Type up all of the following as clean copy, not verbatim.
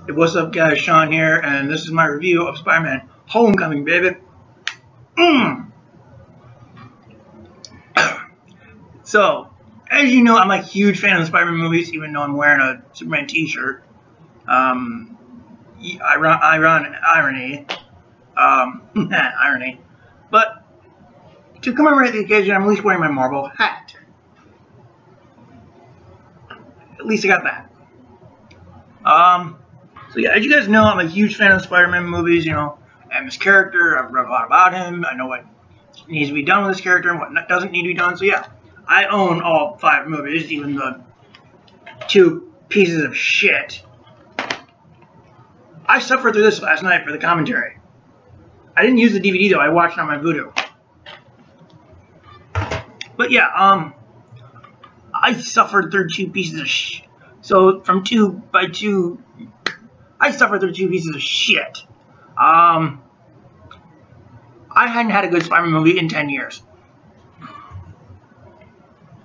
Hey, what's up, guys? Sean here, and this is my review of Spider-Man Homecoming, baby. So, as you know, I'm a huge fan of the Spider-Man movies, even though I'm wearing a Superman t-shirt. Irony. Irony. But, to commemorate the occasion, I'm at least wearing my Marvel hat. At least I got that. So yeah, as you guys know, I'm a huge fan of Spider-Man movies, you know, and this character. I've read a lot about him. I know what needs to be done with this character and what doesn't need to be done. So yeah, I own all 5 movies, even the 2 pieces of shit. I suffered through this last night for the commentary. I didn't use the DVD though, I watched it on my Vudu. But yeah, I suffered through 2 pieces of shit. So from 2 by 2, I suffered through 2 pieces of shit. I hadn't had a good Spider-Man movie in 10 years.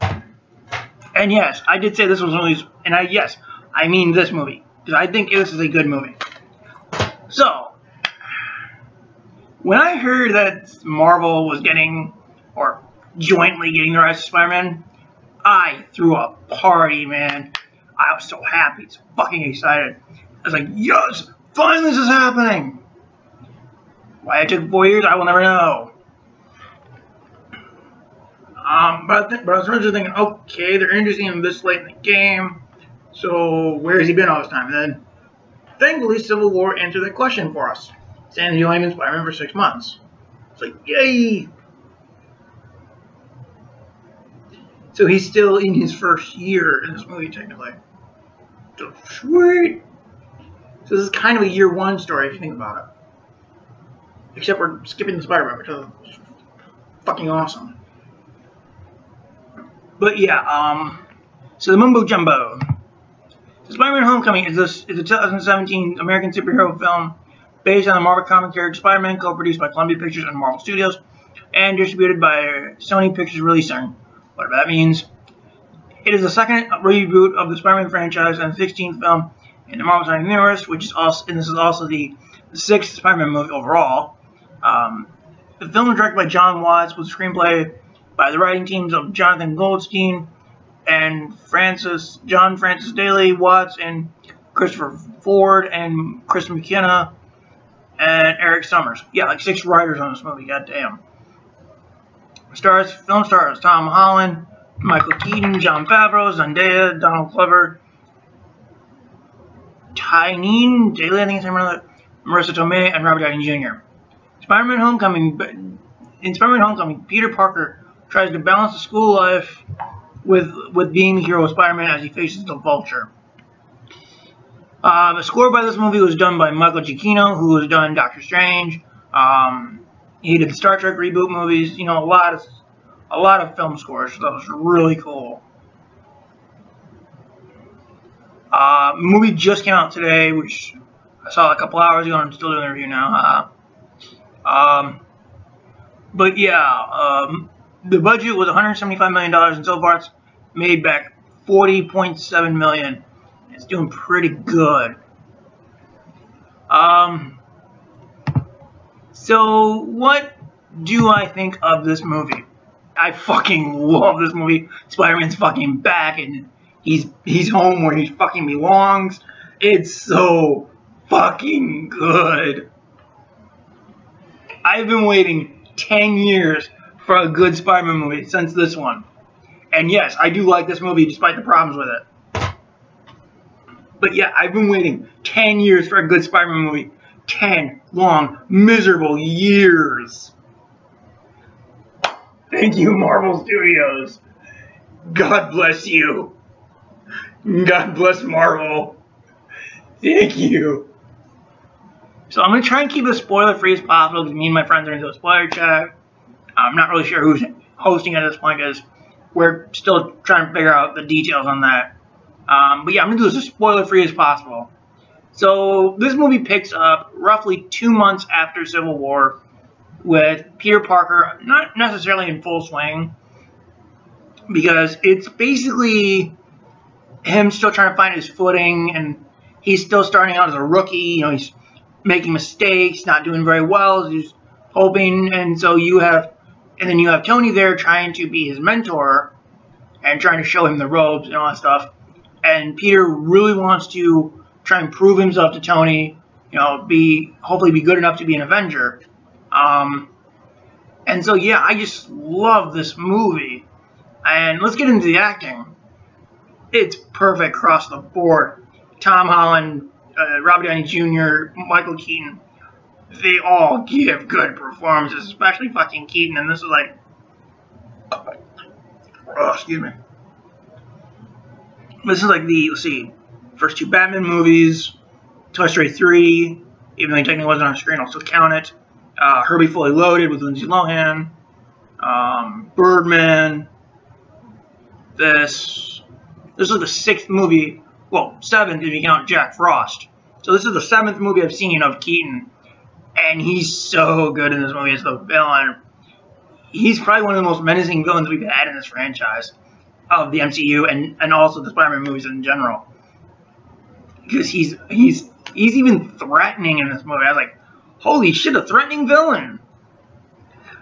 And yes, I did say this was one of these, and I mean this movie, because I think this is a good movie. So, when I heard that Marvel was getting, or jointly getting the rights to Spider-Man, I threw a party, man. I was so happy, so fucking excited. I was like, yes, finally this is happening. Why it took 4 years, I will never know. But I was originally thinking, okay, they're introducing him this late in the game, so where has he been all this time? And then, thankfully, Civil War answered that question for us, saying he only been Spider-Man for 6 months. It's like, yay! So he's still in his first year in this movie, technically. So, sweet! So this is kind of a year 1 story, if you think about it. Except we're skipping the Spider-Man, which is fucking awesome. But yeah, so the Mumbo Jumbo. So Spider-Man Homecoming is a 2017 American superhero film based on the Marvel comic character Spider-Man, co-produced by Columbia Pictures and Marvel Studios, and distributed by Sony Pictures Releasing, whatever that means. It is the second reboot of the Spider-Man franchise and the 16th film in the Marvel Cinematic Universe, which is also, and this is also the 6th Spider-Man movie overall. The film was directed by John Watts, with a screenplay by the writing teams of Jonathan Goldstein and John Francis Daly, Watts, and Christopher Ford, and Chris McKenna, and Eric Summers. Yeah, like 6 writers on this movie, goddamn. Film stars Tom Holland, Michael Keaton, Jon Favreau, Zendaya, Donald Glover, Tyne Daly, I think it's that, Marissa Tomei, and Robert Downey Jr. In Spider-Man Homecoming, Peter Parker tries to balance the school life with being the hero of Spider-Man as he faces the Vulture. The score by this movie was done by Michael Giacchino, who has done Doctor Strange. He did the Star Trek reboot movies. You know, a lot of film scores. So that was really cool. The movie just came out today, which I saw a couple hours ago, and I'm still doing the review now. But yeah, the budget was $175 million, and so far it's made back $40.7 million. It's doing pretty good. So what do I think of this movie? I fucking love this movie. Spider-Man's fucking back, and he's home where he fucking belongs. It's so fucking good. I've been waiting 10 years for a good Spider-Man movie since this one. And yes, I do like this movie despite the problems with it. But yeah, I've been waiting 10 years for a good Spider-Man movie. 10 long, miserable years. Thank you, Marvel Studios. God bless you. God bless Marvel. Thank you. So I'm going to try and keep it spoiler-free as possible because me and my friends are into a spoiler chat. I'm not really sure who's hosting at this point because we're still trying to figure out the details on that. But yeah, I'm going to do this as spoiler-free as possible. So this movie picks up roughly 2 months after Civil War with Peter Parker not necessarily in full swing because it's basically him still trying to find his footing and he's still starting out as a rookie. You know, he's making mistakes, not doing very well. He's hoping, and so then you have Tony there trying to be his mentor and trying to show him the ropes and all that stuff. And Peter really wants to try and prove himself to Tony. You know, hopefully be good enough to be an Avenger. And so yeah, I just love this movie. And let's get into the acting. It's perfect across the board. Tom Holland, Robert Downey Jr., Michael Keaton, they all give good performances, especially fucking Keaton. And this is like, oh, excuse me. This is like the, let's see, first two Batman movies, Toy Story 3, even though he technically wasn't on screen, I'll still count it. Herbie Fully Loaded with Lindsay Lohan, Birdman. This is the 6th movie, well, 7th if you count Jack Frost. So this is the 7th movie I've seen of Keaton, and he's so good in this movie as the villain. He's probably one of the most menacing villains we've had in this franchise of the MCU and also the Spider-Man movies in general. Because he's even threatening in this movie. I was like, holy shit, a threatening villain.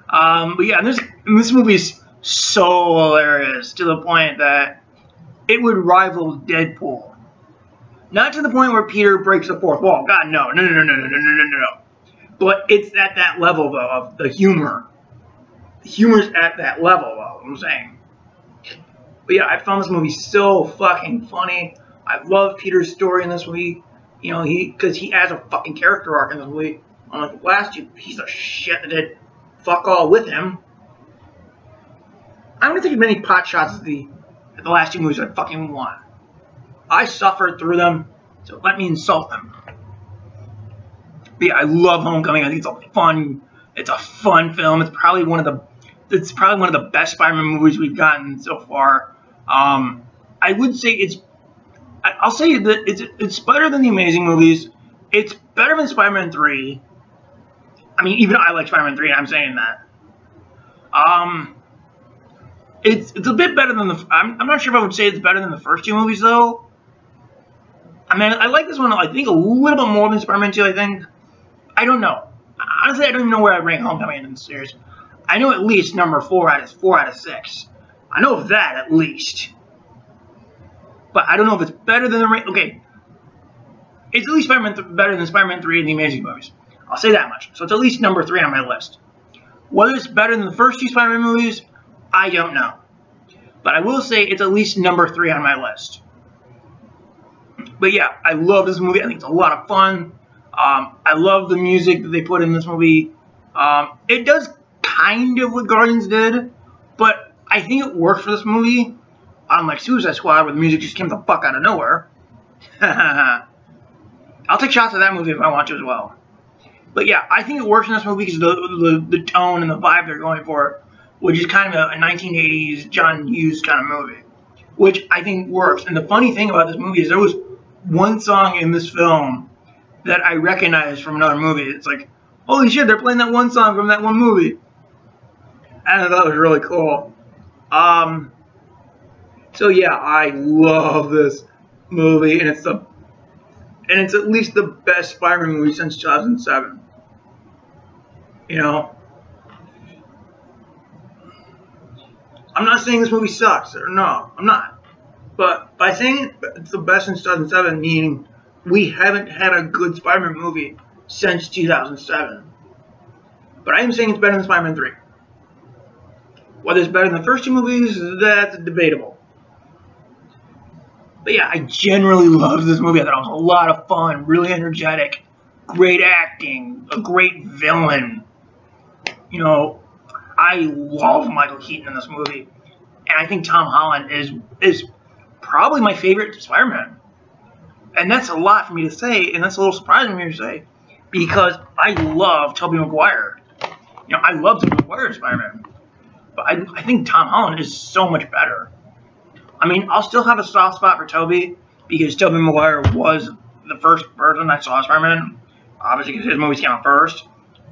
But yeah, this movie is so hilarious to the point that it would rival Deadpool. Not to the point where Peter breaks the fourth wall. God, no. But it's at that level, though, of the humor. The humor's at that level, though, I'm saying. But yeah, I found this movie so fucking funny. I love Peter's story in this movie. You know, because he has a fucking character arc in this movie. Unlike the last two piece of shit that did fuck all with him. I'm gonna take as many pot shots as the last two movies I fucking want. I suffered through them, so let me insult them. But yeah, I love Homecoming. I think it's a fun film. It's probably one of the best Spider-Man movies we've gotten so far. I would say I'll say that it's better than the Amazing movies. It's better than Spider-Man 3. I mean, even I like Spider-Man 3, and I'm saying that. It's a bit better than I'm not sure if I would say it's better than the first two movies, though. I mean, I like this one, I think, a little bit more than Spider-Man 2, I think. I don't know. Honestly, I don't even know where I'd rank Homecoming in the series. I know at least number 4 out of 6. I know of that, at least. But I don't know if it's better than the... Okay. It's at least better than Spider-Man 3 and the Amazing movies. I'll say that much. So it's at least number 3 on my list. Whether it's better than the first two Spider-Man movies, I don't know. But I will say it's at least number 3 on my list. But yeah, I love this movie. I think it's a lot of fun. I love the music that they put in this movie. It does kind of what Guardians did, but I think it worked for this movie. Unlike Suicide Squad, where the music just came the fuck out of nowhere. I'll take shots at that movie if I want to as well. But yeah, I think it works in this movie because the tone and the vibe they're going for, which is kind of a 1980s John Hughes kind of movie, which I think works. And the funny thing about this movie is there was one song in this film that I recognized from another movie. It's like, holy shit, they're playing that one song from that one movie. And I thought it was really cool. So yeah, I love this movie, and it's at least the best Spider-Man movie since 2007. You know, I'm not saying this movie sucks, or no, I'm not. But by saying it's the best since 2007, meaning we haven't had a good Spider-Man movie since 2007. But I am saying it's better than Spider-Man 3. Whether it's better than the first two movies, that's debatable. But yeah, I generally loved this movie. I thought it was a lot of fun, really energetic, great acting, a great villain. You know, I love Michael Keaton in this movie. And I think Tom Holland is probably my favorite Spider-Man. And that's a lot for me to say, and that's a little surprising for me to say, because I love Tobey Maguire. You know, I love Tobey Maguire as Spider-Man. But I think Tom Holland is so much better. I mean, I'll still have a soft spot for Tobey, because Tobey Maguire was the first person I saw Spider-Man. Obviously, because his movies came out first.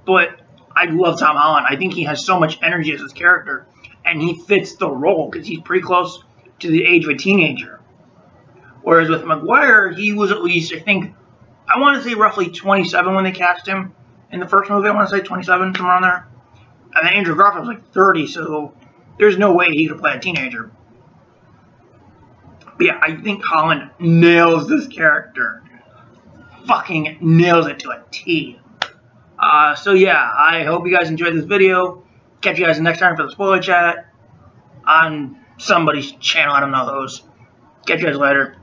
But I love Tom Holland. I think he has so much energy as his character, and he fits the role, because he's pretty close to the age of a teenager. Whereas with Maguire, he was at least, I want to say roughly 27 when they cast him in the first movie. I want to say 27, somewhere around there. And then Andrew Garfield was like 30, so there's no way he could play a teenager. But yeah, I think Holland nails this character. Fucking nails it to a T. So yeah, I hope you guys enjoyed this video. Catch you guys next time for the spoiler chat on somebody's channel. I don't know those. Catch you guys later.